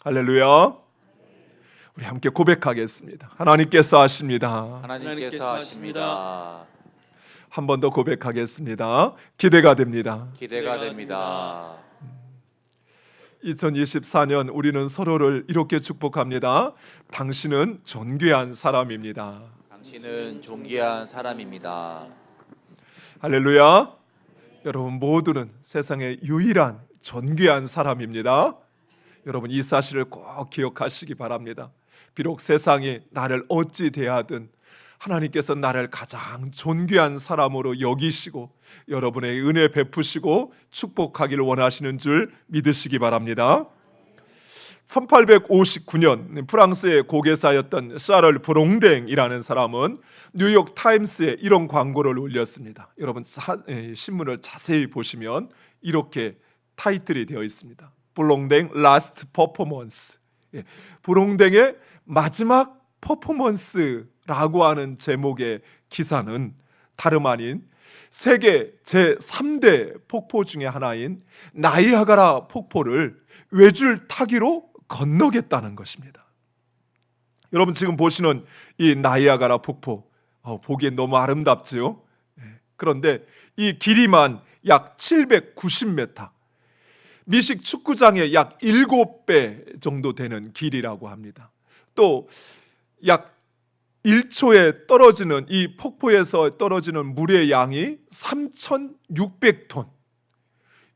할렐루야. 우리 함께 고백하겠습니다. 하나님께서 하십니다. 하나님께서 하십니다. 한 번 더 고백하겠습니다. 기대가 됩니다. 기대가 됩니다. 2024년 우리는 서로를 이렇게 축복합니다. 당신은 존귀한 사람입니다. 당신은 존귀한 사람입니다. 할렐루야. 여러분 모두는 세상의 유일한 존귀한 사람입니다. 여러분 이 사실을 꼭 기억하시기 바랍니다. 비록 세상이 나를 어찌 대하든 하나님께서 나를 가장 존귀한 사람으로 여기시고 여러분의 은혜 베푸시고 축복하기를 원하시는 줄 믿으시기 바랍니다. 1859년 프랑스의 고개사였던 샤를 브롱댕이라는 사람은 뉴욕 타임스에 이런 광고를 올렸습니다. 여러분 신문을 자세히 보시면 이렇게 타이틀이 되어 있습니다. 브롱댕 라스트 퍼포먼스, 브롱댕의 마지막 퍼포먼스라고 하는 제목의 기사는 다름 아닌 세계 제3대 폭포 중에 하나인 나이아가라 폭포를 외줄 타기로 건너겠다는 것입니다. 여러분 지금 보시는 이 나이아가라 폭포 보기엔 너무 아름답지요? 그런데 이 길이만 약 790m, 미식 축구장의 약 7배 정도 되는 길이라고 합니다. 또 약 1초에 떨어지는 이 폭포에서 떨어지는 물의 양이 3,600톤.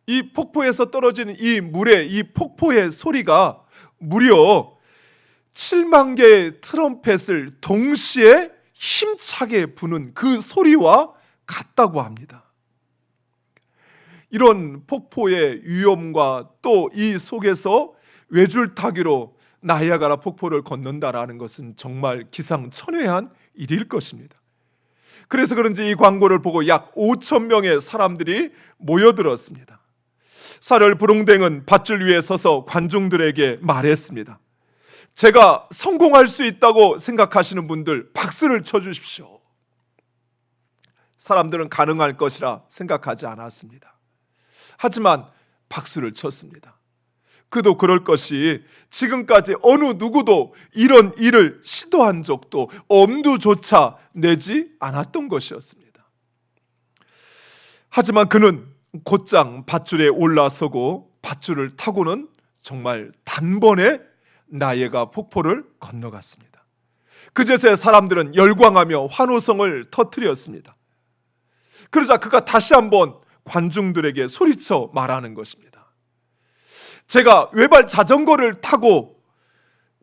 이 폭포에서 떨어지는 이 물의 이 폭포의 소리가 무려 7만 개의 트럼펫을 동시에 힘차게 부는 그 소리와 같다고 합니다. 이런 폭포의 위험과 또 이 속에서 외줄타기로 나이아가라 폭포를 건넌다라는 것은 정말 기상천외한 일일 것입니다. 그래서 그런지 이 광고를 보고 약 5천 명의 사람들이 모여들었습니다. 샤를 브롱댕은 밧줄 위에 서서 관중들에게 말했습니다. 제가 성공할 수 있다고 생각하시는 분들 박수를 쳐주십시오. 사람들은 가능할 것이라 생각하지 않았습니다. 하지만 박수를 쳤습니다. 그도 그럴 것이 지금까지 어느 누구도 이런 일을 시도한 적도 엄두조차 내지 않았던 것이었습니다. 하지만 그는 곧장 밧줄에 올라서고 밧줄을 타고는 정말 단번에 나이아가라 폭포를 건너갔습니다. 그제서야 사람들은 열광하며 환호성을 터뜨렸습니다. 그러자 그가 다시 한번 관중들에게 소리쳐 말하는 것입니다. 제가 외발 자전거를 타고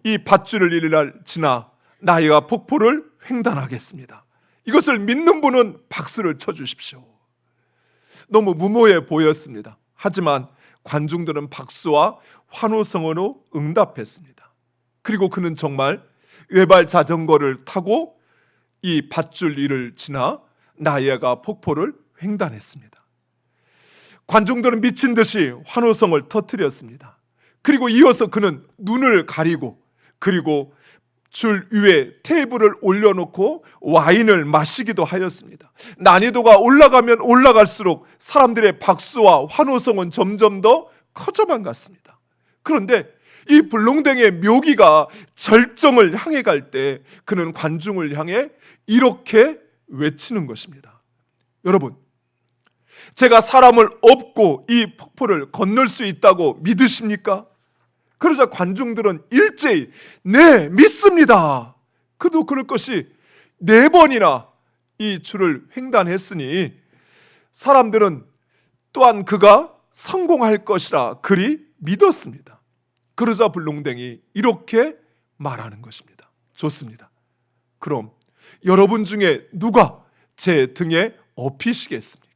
이 밧줄을 지나 나이아가라 폭포를 횡단하겠습니다. 이것을 믿는 분은 박수를 쳐주십시오. 너무 무모해 보였습니다. 하지만 관중들은 박수와 환호성으로 응답했습니다. 그리고 그는 정말 외발 자전거를 타고 이 밧줄 위를 지나 나이아가라 폭포를 횡단했습니다. 관중들은 미친 듯이 환호성을 터뜨렸습니다. 그리고 이어서 그는 눈을 가리고 그리고 줄 위에 테이블을 올려놓고 와인을 마시기도 하였습니다. 난이도가 올라가면 올라갈수록 사람들의 박수와 환호성은 점점 더 커져만 갔습니다. 그런데 이 불롱댕의 묘기가 절정을 향해 갈 때 그는 관중을 향해 이렇게 외치는 것입니다. 여러분, 제가 사람을 업고 이 폭포를 건널 수 있다고 믿으십니까? 그러자 관중들은 일제히 네, 믿습니다. 그도 그럴 것이 4번이나 이 줄을 횡단했으니 사람들은 또한 그가 성공할 것이라 그리 믿었습니다. 그러자 불롱댕이 이렇게 말하는 것입니다. 좋습니다. 그럼 여러분 중에 누가 제 등에 업히시겠습니까?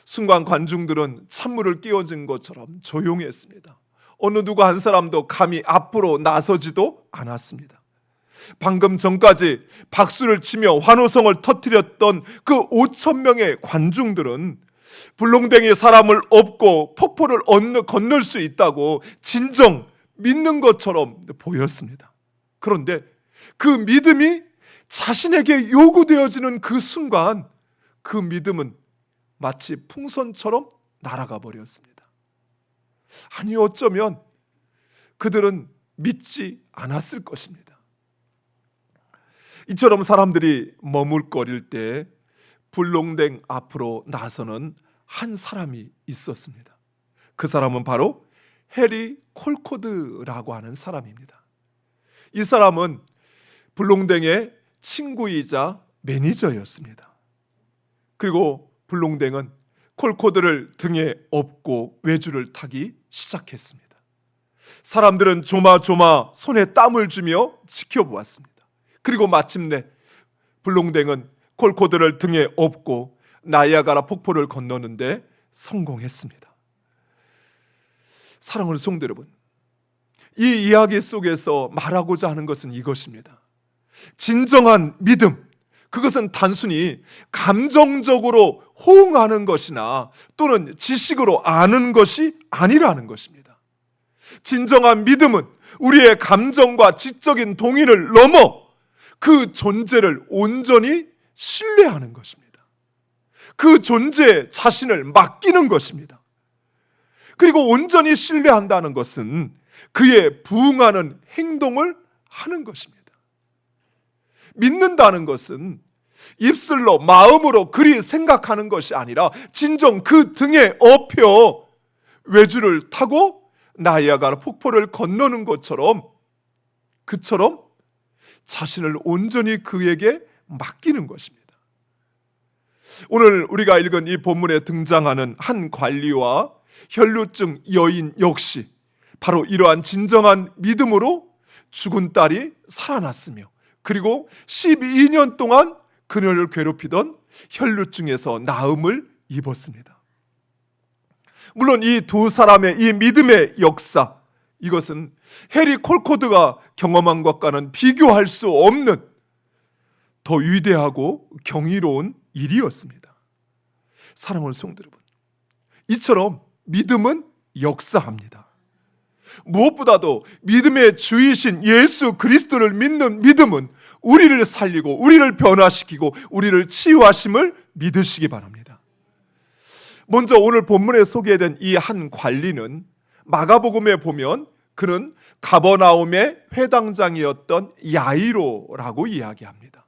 순간 관중들은 찬물을 끼얹은 것처럼 조용했습니다. 어느 누구 한 사람도 감히 앞으로 나서지도 않았습니다. 방금 전까지 박수를 치며 환호성을 터뜨렸던 그 5천 명의 관중들은 불롱댕이 사람을 업고 폭포를 건널 수 있다고 진정 믿는 것처럼 보였습니다. 그런데 그 믿음이 자신에게 요구되어지는 그 순간 그 믿음은 마치 풍선처럼 날아가 버렸습니다. 아니 어쩌면 그들은 믿지 않았을 것입니다. 이처럼 사람들이 머물거릴 때 불농댕 앞으로 나서는 한 사람이 있었습니다. 그 사람은 바로 해리 콜코드라고 하는 사람입니다. 이 사람은 불농댕의 친구이자 매니저였습니다. 그리고 불농댕은 콜코드를 등에 업고 외주를 타기 시작했습니다. 사람들은 조마조마 손에 땀을 주며 지켜보았습니다. 그리고 마침내 불농댕은 콜코드를 등에 업고 나이아가라 폭포를 건너는데 성공했습니다. 사랑하는 성도 여러분, 이 이야기 속에서 말하고자 하는 것은 이것입니다. 진정한 믿음, 그것은 단순히 감정적으로 호응하는 것이나 또는 지식으로 아는 것이 아니라는 것입니다. 진정한 믿음은 우리의 감정과 지적인 동의를 넘어 그 존재를 온전히 신뢰하는 것입니다. 그 존재에 자신을 맡기는 것입니다. 그리고 온전히 신뢰한다는 것은 그에 부응하는 행동을 하는 것입니다. 믿는다는 것은 입술로 마음으로 그리 생각하는 것이 아니라 진정 그 등에 업혀 외주를 타고 나이아가라 폭포를 건너는 것처럼 그처럼 자신을 온전히 그에게 맡기는 것입니다. 오늘 우리가 읽은 이 본문에 등장하는 한 관리와 혈루증 여인 역시 바로 이러한 진정한 믿음으로 죽은 딸이 살아났으며 그리고 12년 동안 그녀를 괴롭히던 혈루증에서 나음을 입었습니다. 물론 이 두 사람의 이 믿음의 역사, 이것은 해리 콜코드가 경험한 것과는 비교할 수 없는 더 위대하고 경이로운 일이었습니다. 사랑하는 성도 여러분, 이처럼 믿음은 역사합니다. 무엇보다도 믿음의 주이신 예수 그리스도를 믿는 믿음은 우리를 살리고 우리를 변화시키고 우리를 치유하심을 믿으시기 바랍니다. 먼저 오늘 본문에 소개된 이 한 관리는 마가복음에 보면 그는 가버나움의 회당장이었던 야이로라고 이야기합니다.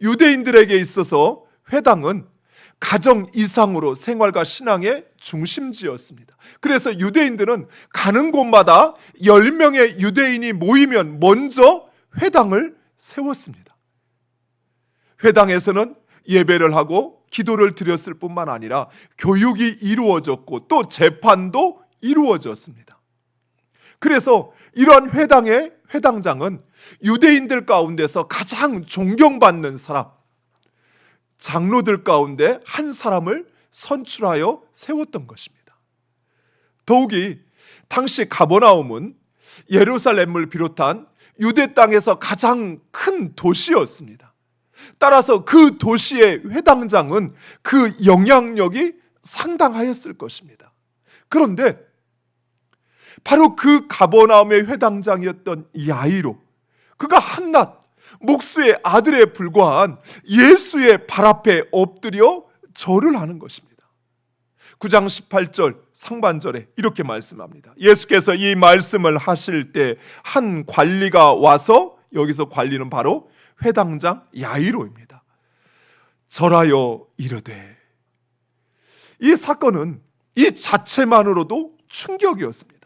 유대인들에게 있어서 회당은 가정 이상으로 생활과 신앙의 중심지였습니다. 그래서 유대인들은 가는 곳마다 10명의 유대인이 모이면 먼저 회당을 세웠습니다. 회당에서는 예배를 하고 기도를 드렸을 뿐만 아니라 교육이 이루어졌고 또 재판도 이루어졌습니다. 그래서 이러한 회당의 회당장은 유대인들 가운데서 가장 존경받는 사람, 장로들 가운데 한 사람을 선출하여 세웠던 것입니다. 더욱이 당시 가버나움은 예루살렘을 비롯한 유대 땅에서 가장 큰 도시였습니다. 따라서 그 도시의 회당장은 그 영향력이 상당하였을 것입니다. 그런데 바로 그 가버나움의 회당장이었던 야이로, 그가 한낱 목수의 아들에 불과한 예수의 발 앞에 엎드려 절을 하는 것입니다. 9장 18절 상반절에 이렇게 말씀합니다. 예수께서 이 말씀을 하실 때 한 관리가 와서, 여기서 관리는 바로 회당장 야이로입니다. 절하여 이르되, 이 사건은 이 자체만으로도 충격이었습니다.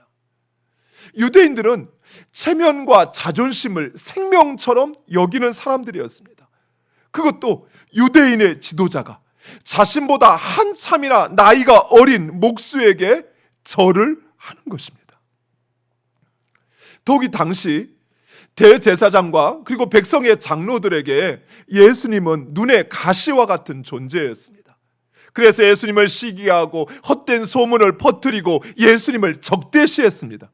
유대인들은 체면과 자존심을 생명처럼 여기는 사람들이었습니다. 그것도 유대인의 지도자가 자신보다 한참이나 나이가 어린 목수에게 절을 하는 것입니다. 더욱이 당시 대제사장과 그리고 백성의 장로들에게 예수님은 눈의 가시와 같은 존재였습니다. 그래서 예수님을 시기하고 헛된 소문을 퍼뜨리고 예수님을 적대시했습니다.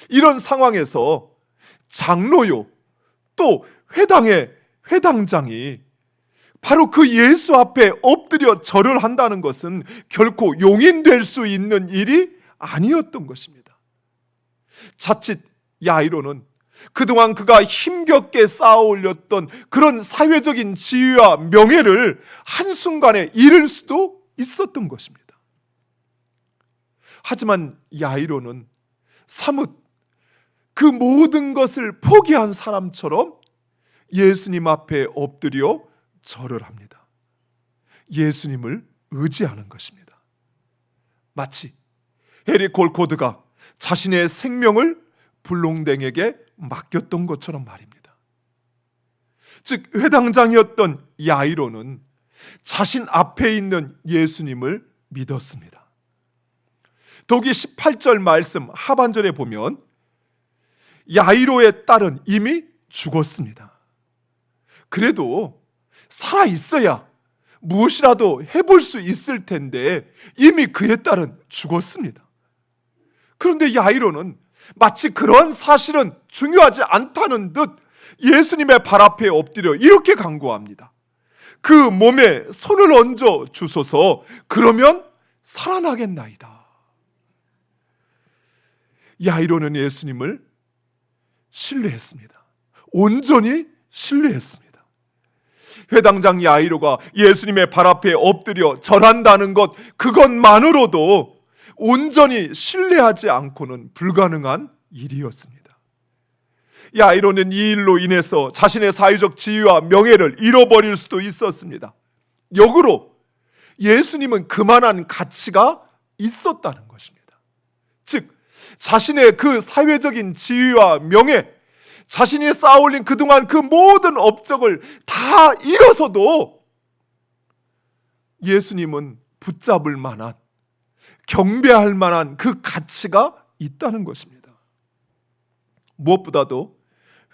이런 상황에서 장로요 또 회당의 회당장이 바로 그 예수 앞에 엎드려 절을 한다는 것은 결코 용인될 수 있는 일이 아니었던 것입니다. 자칫 야이로는 그동안 그가 힘겹게 쌓아 올렸던 그런 사회적인 지위와 명예를 한순간에 잃을 수도 있었던 것입니다. 하지만 야이로는 사뭇 그 모든 것을 포기한 사람처럼 예수님 앞에 엎드려 절을 합니다. 예수님을 의지하는 것입니다. 마치 해리 골코드가 자신의 생명을 불농댕에게 맡겼던 것처럼 말입니다. 즉 회당장이었던 야이로는 자신 앞에 있는 예수님을 믿었습니다. 더욱이 18절 말씀 하반절에 보면 야이로의 딸은 이미 죽었습니다. 그래도 살아 있어야 무엇이라도 해볼 수 있을 텐데 이미 그의 딸은 죽었습니다. 그런데 야이로는 마치 그런 사실은 중요하지 않다는 듯 예수님의 발 앞에 엎드려 이렇게 간구합니다. 그 몸에 손을 얹어 주소서. 그러면 살아나겠나이다. 야이로는 예수님을 신뢰했습니다. 온전히 신뢰했습니다. 회당장 야이로가 예수님의 발 앞에 엎드려 절한다는 것, 그것만으로도 온전히 신뢰하지 않고는 불가능한 일이었습니다. 야이로는 이 일로 인해서 자신의 사회적 지위와 명예를 잃어버릴 수도 있었습니다. 역으로 예수님은 그만한 가치가 있었다는 것입니다. 즉 자신의 그 사회적인 지위와 명예, 자신이 쌓아올린 그동안 그 모든 업적을 다 잃어서도 예수님은 붙잡을 만한, 경배할 만한 그 가치가 있다는 것입니다. 무엇보다도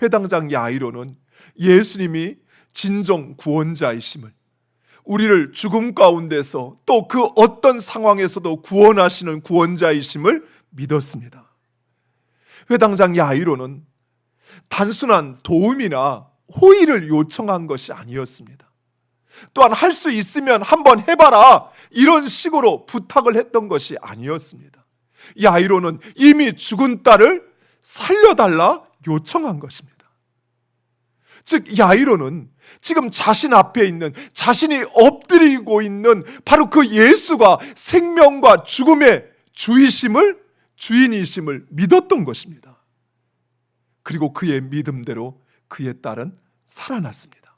회당장 야이로는 예수님이 진정 구원자이심을, 우리를 죽음 가운데서 또 그 어떤 상황에서도 구원하시는 구원자이심을 믿었습니다. 회당장 야이로는 단순한 도움이나 호의를 요청한 것이 아니었습니다. 또한 할 수 있으면 한번 해봐라 이런 식으로 부탁을 했던 것이 아니었습니다. 야이로는 이미 죽은 딸을 살려달라 요청한 것입니다. 즉 야이로는 지금 자신 앞에 있는, 자신이 엎드리고 있는 바로 그 예수가 생명과 죽음의 주인이심을 믿었던 것입니다. 그리고 그의 믿음대로 그의 딸은 살아났습니다.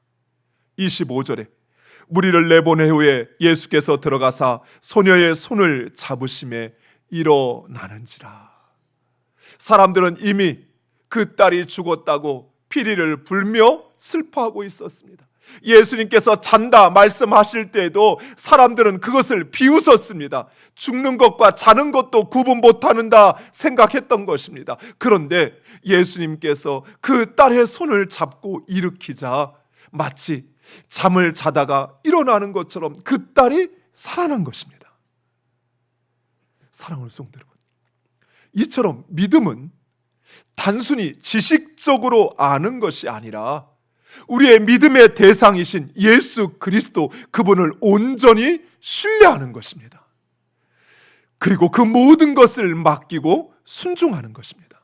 25절에 무리를 내보낸 후에 예수께서 들어가사 소녀의 손을 잡으심에 일어나는지라. 사람들은 이미 그 딸이 죽었다고 피리를 불며 슬퍼하고 있었습니다. 예수님께서 잔다 말씀하실 때에도 사람들은 그것을 비웃었습니다. 죽는 것과 자는 것도 구분 못하는다 생각했던 것입니다. 그런데 예수님께서 그 딸의 손을 잡고 일으키자 마치 잠을 자다가 일어나는 것처럼 그 딸이 살아난 것입니다. 사랑하는 성도 여러분, 이처럼 믿음은 단순히 지식적으로 아는 것이 아니라 우리의 믿음의 대상이신 예수 그리스도, 그분을 온전히 신뢰하는 것입니다. 그리고 그 모든 것을 맡기고 순종하는 것입니다.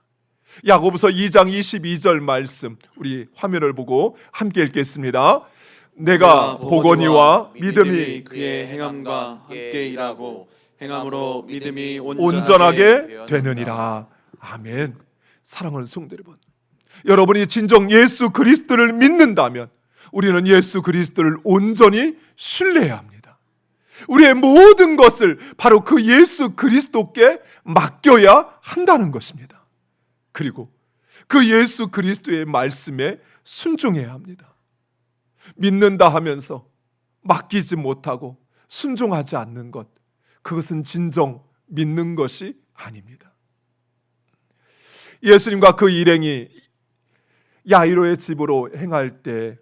야고보서 2장 22절 말씀, 우리 화면을 보고 함께 읽겠습니다. 내가 보거니와 믿음이 그의 행함과 함께 일하고 행함으로 믿음이 온전하게 되느니라. 아멘. 사랑하는 성도 여러분, 여러분이 진정 예수 그리스도를 믿는다면 우리는 예수 그리스도를 온전히 신뢰해야 합니다. 우리의 모든 것을 바로 그 예수 그리스도께 맡겨야 한다는 것입니다. 그리고 그 예수 그리스도의 말씀에 순종해야 합니다. 믿는다 하면서 맡기지 못하고 순종하지 않는 것, 그것은 진정 믿는 것이 아닙니다. 예수님과 그 일행이 야이로의 집으로 행할 때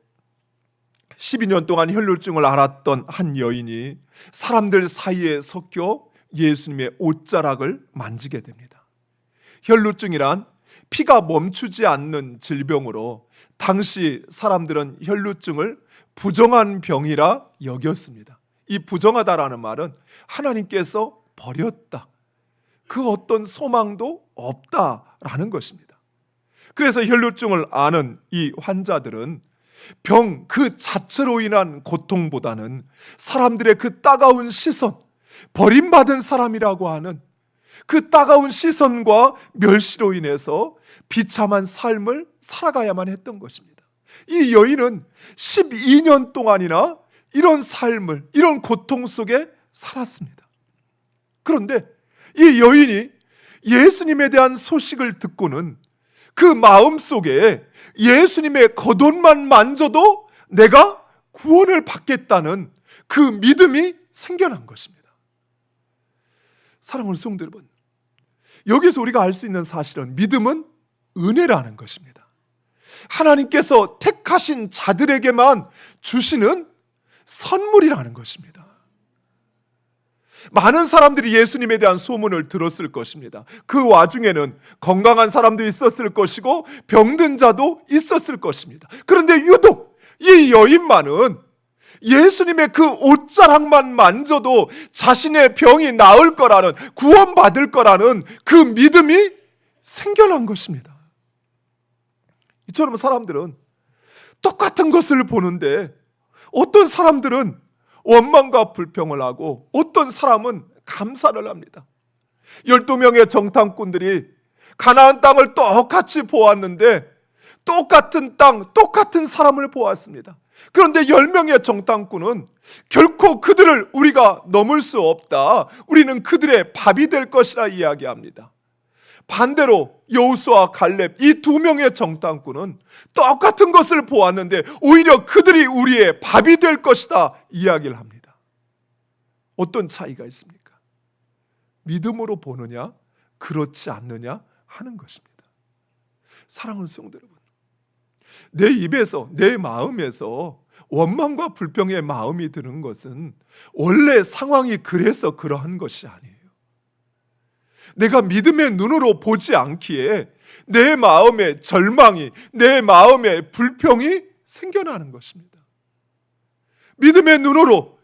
12년 동안 혈루증을 앓았던 한 여인이 사람들 사이에 섞여 예수님의 옷자락을 만지게 됩니다. 혈루증이란 피가 멈추지 않는 질병으로 당시 사람들은 혈루증을 부정한 병이라 여겼습니다. 이 부정하다라는 말은 하나님께서 버렸다, 그 어떤 소망도 없다라는 것입니다. 그래서 혈루증을 앓는 이 환자들은 병 그 자체로 인한 고통보다는 사람들의 그 따가운 시선, 버림받은 사람이라고 하는 그 따가운 시선과 멸시로 인해서 비참한 삶을 살아가야만 했던 것입니다. 이 여인은 12년 동안이나 이런 삶을, 이런 고통 속에 살았습니다. 그런데 이 여인이 예수님에 대한 소식을 듣고는 그 마음속에 예수님의 겉옷만 만져도 내가 구원을 받겠다는 그 믿음이 생겨난 것입니다. 사랑하는 성도 여러분, 여기서 우리가 알 수 있는 사실은 믿음은 은혜라는 것입니다. 하나님께서 택하신 자들에게만 주시는 선물이라는 것입니다. 많은 사람들이 예수님에 대한 소문을 들었을 것입니다. 그 와중에는 건강한 사람도 있었을 것이고 병든 자도 있었을 것입니다. 그런데 유독 이 여인만은 예수님의 그 옷자락만 만져도 자신의 병이 나을 거라는, 구원받을 거라는 그 믿음이 생겨난 것입니다. 이처럼 사람들은 똑같은 것을 보는데 어떤 사람들은 원망과 불평을 하고 어떤 사람은 감사를 합니다. 12명의 정탐꾼들이 가나안 땅을 똑같이 보았는데 똑같은 땅, 똑같은 사람을 보았습니다. 그런데 10명의 정탐꾼은 결코 그들을 우리가 넘을 수 없다, 우리는 그들의 밥이 될 것이라 이야기합니다. 반대로 여호수아, 갈렙 이 2명의 정탐꾼은 똑같은 것을 보았는데 오히려 그들이 우리의 밥이 될 것이다 이야기를 합니다. 어떤 차이가 있습니까? 믿음으로 보느냐, 그렇지 않느냐 하는 것입니다. 사랑하는 성도 여러분, 내 입에서, 내 마음에서 원망과 불평의 마음이 드는 것은 원래 상황이 그래서 그러한 것이 아니에요. 내가 믿음의 눈으로 보지 않기에 내 마음에 절망이, 내 마음에 불평이 생겨나는 것입니다. 믿음의 눈으로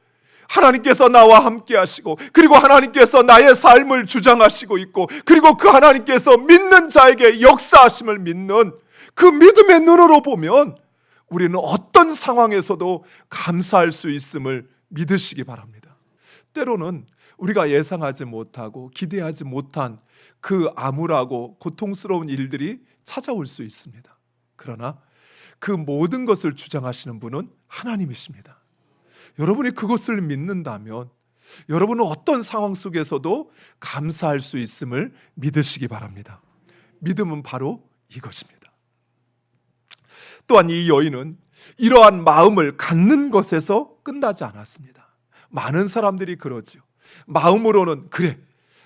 하나님께서 나와 함께 하시고, 그리고 하나님께서 나의 삶을 주장하시고 있고, 그리고 그 하나님께서 믿는 자에게 역사하심을 믿는 그 믿음의 눈으로 보면 우리는 어떤 상황에서도 감사할 수 있음을 믿으시기 바랍니다. 때로는 우리가 예상하지 못하고 기대하지 못한 그 암울하고 고통스러운 일들이 찾아올 수 있습니다. 그러나 그 모든 것을 주장하시는 분은 하나님이십니다. 여러분이 그것을 믿는다면 여러분은 어떤 상황 속에서도 감사할 수 있음을 믿으시기 바랍니다. 믿음은 바로 이것입니다. 또한 이 여인은 이러한 마음을 갖는 것에서 끝나지 않았습니다. 많은 사람들이 그러죠. 마음으로는 그래,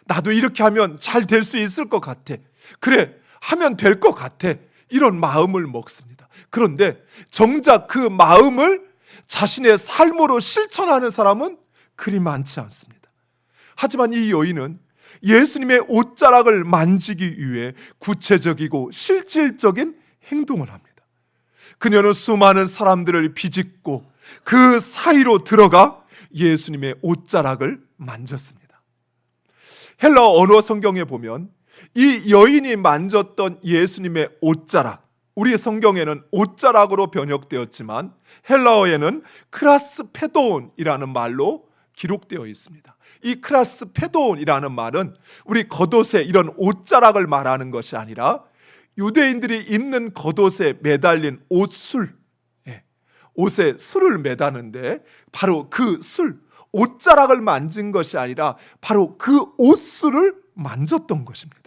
나도 이렇게 하면 잘 될 수 있을 것 같아, 그래, 하면 될 것 같아, 이런 마음을 먹습니다. 그런데 정작 그 마음을 자신의 삶으로 실천하는 사람은 그리 많지 않습니다. 하지만 이 여인은 예수님의 옷자락을 만지기 위해 구체적이고 실질적인 행동을 합니다. 그녀는 수많은 사람들을 비집고 그 사이로 들어가 예수님의 옷자락을 만졌습니다. 헬라어 언어 성경에 보면 이 여인이 만졌던 예수님의 옷자락, 우리 성경에는 옷자락으로 번역되었지만 헬라어에는 크라스페도온이라는 말로 기록되어 있습니다. 이 크라스페도온이라는 말은 우리 겉옷에 이런 옷자락을 말하는 것이 아니라 유대인들이 입는 겉옷에 매달린 옷술, 옷에 술을 매다는데 바로 그 술, 옷자락을 만진 것이 아니라 바로 그 옷술을 만졌던 것입니다.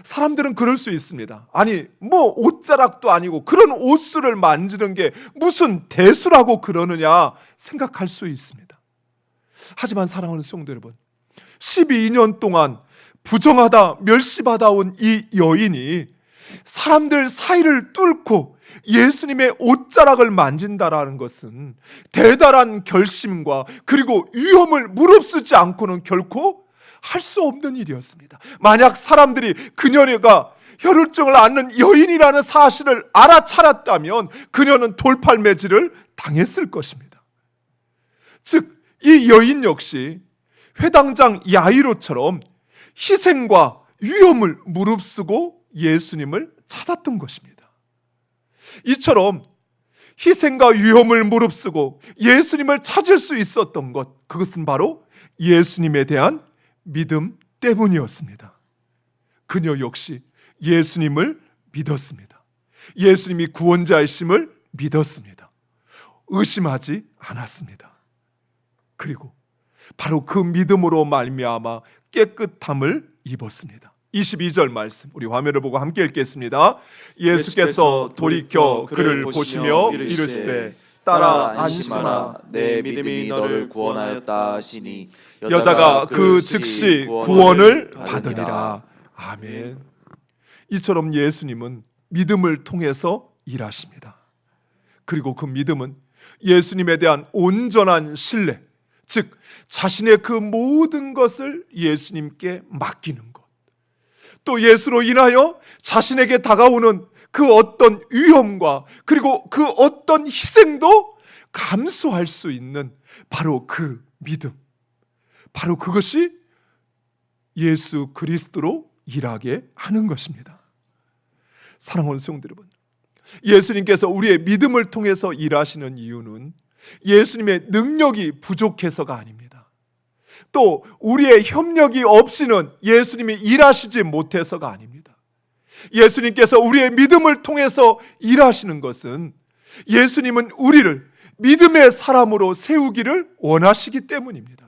사람들은 그럴 수 있습니다. 아니, 뭐 옷자락도 아니고 그런 옷술을 만지는 게 무슨 대수라고 그러느냐 생각할 수 있습니다. 하지만 사랑하는 성도 여러분, 12년 동안 부정하다 멸시받아온 이 여인이 사람들 사이를 뚫고 예수님의 옷자락을 만진다라는 것은 대단한 결심과 그리고 위험을 무릅쓰지 않고는 결코 할 수 없는 일이었습니다. 만약 사람들이 그녀가 혈루증을 앓는 여인이라는 사실을 알아차렸다면 그녀는 돌팔매질을 당했을 것입니다. 즉, 이 여인 역시 회당장 야이로처럼 희생과 위험을 무릅쓰고 예수님을 찾았던 것입니다. 이처럼 희생과 위험을 무릅쓰고 예수님을 찾을 수 있었던 것, 그것은 바로 예수님에 대한 때문이었습니다. 그녀 역시 예수님을 믿었습니다. 예수님이 구원자이심을 믿었습니다. 의심하지 않았습니다. 그리고 바로 그 믿음으로 말미암아 깨끗함을 입었습니다. 22절 말씀 우리 화면을 보고 함께 읽겠습니다. 예수께서 돌이켜 그를 보시며 이르시되 따라 안심하라 내 믿음이 너를 구원하였다 하시니 여자가 그 즉시 구원을 받으리라. 아멘. 이처럼 예수님은 믿음을 통해서 일하십니다. 그리고 그 믿음은 예수님에 대한 온전한 신뢰, 즉 자신의 그 모든 것을 예수님께 맡기는 것, 또 예수로 인하여 자신에게 다가오는 그 어떤 위험과 그리고 그 어떤 희생도 감수할 수 있는 바로 그 믿음, 바로 그것이 예수 그리스도로 일하게 하는 것입니다. 사랑하는 성도 여러분, 예수님께서 우리의 믿음을 통해서 일하시는 이유는 예수님의 능력이 부족해서가 아닙니다. 또 우리의 협력이 없이는 예수님이 일하시지 못해서가 아닙니다. 예수님께서 우리의 믿음을 통해서 일하시는 것은 예수님은 우리를 믿음의 사람으로 세우기를 원하시기 때문입니다.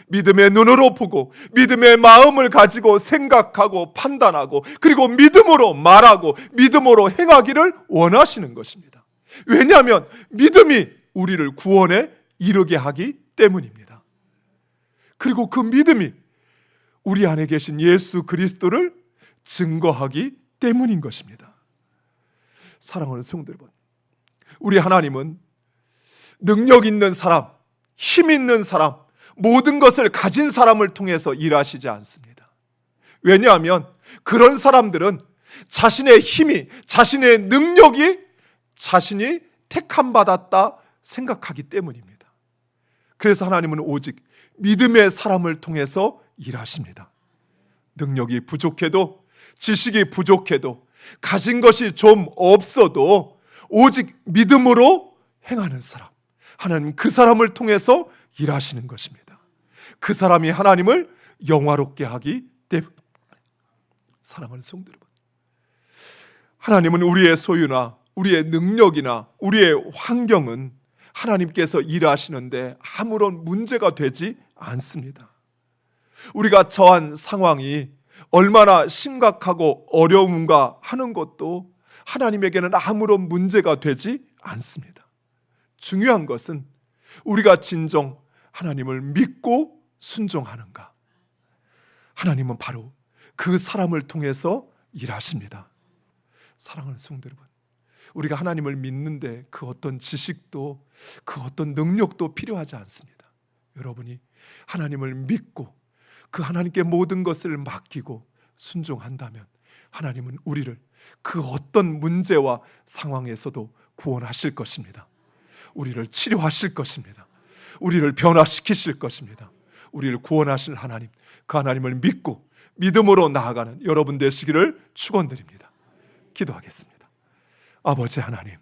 믿음의 눈으로 보고 믿음의 마음을 가지고 생각하고 판단하고 그리고 믿음으로 말하고 믿음으로 행하기를 원하시는 것입니다. 왜냐하면 믿음이 우리를 구원에 이르게 하기 때문입니다. 그리고 그 믿음이 우리 안에 계신 예수 그리스도를 증거하기 때문인 것입니다. 사랑하는 성도 여러분, 우리 하나님은 능력 있는 사람, 힘 있는 사람, 모든 것을 가진 사람을 통해서 일하시지 않습니다. 왜냐하면 그런 사람들은 자신의 힘이, 자신의 능력이 자신이 택함받았다 생각하기 때문입니다. 그래서 하나님은 오직 믿음의 사람을 통해서 일하십니다. 능력이 부족해도, 지식이 부족해도, 가진 것이 좀 없어도 오직 믿음으로 행하는 사람, 하나님 그 사람을 통해서 일하시는 것입니다. 그 사람이 하나님을 영화롭게 하기 때문에. 사랑하는 성도 여러분, 하나님은 우리의 소유나 우리의 능력이나 우리의 환경은 하나님께서 일하시는데 아무런 문제가 되지 않습니다. 우리가 처한 상황이 얼마나 심각하고 어려운가 하는 것도 하나님에게는 아무런 문제가 되지 않습니다. 중요한 것은 우리가 진정 하나님을 믿고 순종하는가. 하나님은 바로 그 사람을 통해서 일하십니다. 사랑하는 성도 여러분, 우리가 하나님을 믿는데 그 어떤 지식도 그 어떤 능력도 필요하지 않습니다. 여러분이 하나님을 믿고 그 하나님께 모든 것을 맡기고 순종한다면 하나님은 우리를 그 어떤 문제와 상황에서도 구원하실 것입니다. 우리를 치료하실 것입니다. 우리를 변화시키실 것입니다. 우리를 구원하실 하나님, 그 하나님을 믿고 믿음으로 나아가는 여러분 되시기를 축원드립니다. 기도하겠습니다. 아버지 하나님,